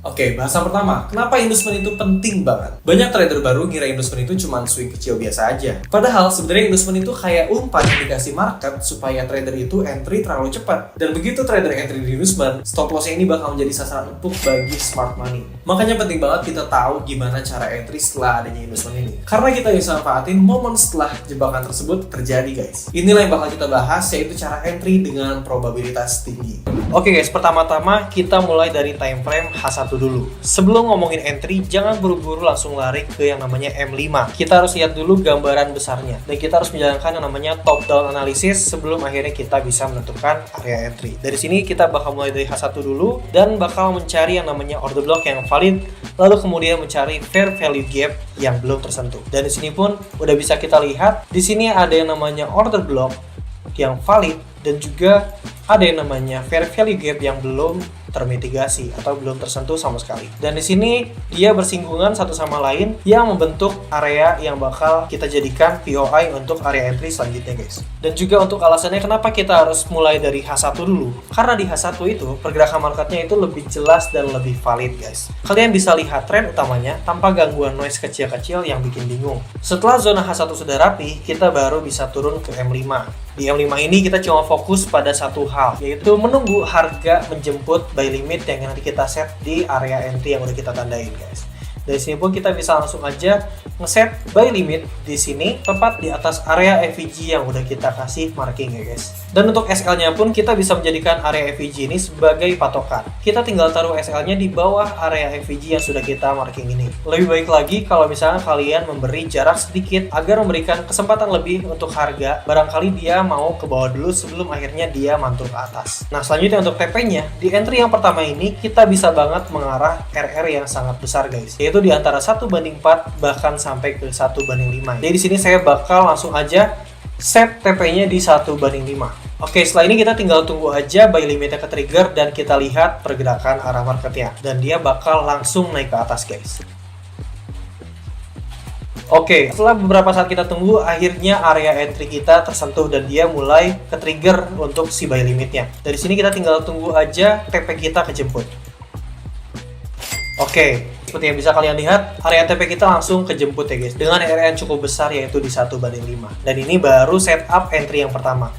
Oke, bahasan pertama, kenapa investment itu penting banget? Banyak trader baru ngira investment itu cuma swing kecil biasa aja. Padahal sebenarnya investment itu kayak umpan yang dikasih market supaya trader itu entry terlalu cepat. Dan begitu trader entry di investment, stop loss ini bakal menjadi sasaran empuk bagi smart money. Makanya penting banget kita tahu gimana cara entry setelah adanya investment ini. Karena kita bisa manfaatin momen setelah jebakan tersebut terjadi, guys. Inilah yang bakal kita bahas, yaitu cara entry dengan probabilitas tinggi. Oke guys, pertama-tama kita mulai dari time frame H1 dulu. Sebelum ngomongin entry, jangan buru-buru langsung lari ke yang namanya M5. Kita harus lihat dulu gambaran besarnya. Dan kita harus menjalankan yang namanya top down analysis sebelum akhirnya kita bisa menentukan area entry. Dari sini kita bakal mulai dari H1 dulu dan bakal mencari yang namanya order block yang valid, lalu kemudian mencari fair value gap yang belum tersentuh. Dan di sini pun udah bisa kita lihat, di sini ada yang namanya order block yang valid dan juga ada yang namanya fair value gap yang belum termitigasi atau belum tersentuh sama sekali. Dan di sini dia bersinggungan satu sama lain yang membentuk area yang bakal kita jadikan POI untuk area entry selanjutnya, guys. Dan juga untuk alasannya kenapa kita harus mulai dari H1 dulu. Karena di H1 itu pergerakan marketnya itu lebih jelas dan lebih valid, guys. Kalian bisa lihat tren utamanya tanpa gangguan noise kecil-kecil yang bikin bingung. Setelah zona H1 sudah rapi, kita baru bisa turun ke M5. Di M5 ini kita cuma fokus pada satu hal, yaitu menunggu harga menjemput buy limit yang nanti kita set di area entry yang udah kita tandain, guys. Dari sini pun kita bisa langsung aja ngeset buy limit di sini tepat di atas area FVG yang udah kita kasih marking, ya guys. Dan untuk SL-nya pun kita bisa menjadikan area FVG ini sebagai patokan. Kita tinggal taruh SL-nya di bawah area FVG yang sudah kita marking ini. Lebih baik lagi kalau misalnya kalian memberi jarak sedikit agar memberikan kesempatan lebih untuk harga. Barangkali dia mau ke bawah dulu sebelum akhirnya dia mantul ke atas. Nah, selanjutnya untuk TP-nya, di entry yang pertama ini kita bisa banget mengarah RR yang sangat besar, guys. Yaitu di antara 1/4 bahkan sampai ke 1/5. Jadi di sini saya bakal langsung aja set TP-nya di 1/5. Oke, setelah ini kita tinggal tunggu aja buy limitnya ke trigger dan kita lihat pergerakan arah marketnya. Dan dia bakal langsung naik ke atas, guys. Oke, setelah beberapa saat kita tunggu, akhirnya area entry kita tersentuh dan dia mulai ke trigger untuk si buy limitnya. Dari sini kita tinggal tunggu aja TP kita kejemput. Oke, seperti yang bisa kalian lihat, area TP kita langsung kejemput, ya guys, dengan area yang cukup besar yaitu di 1/5. Dan ini baru setup entry yang pertama.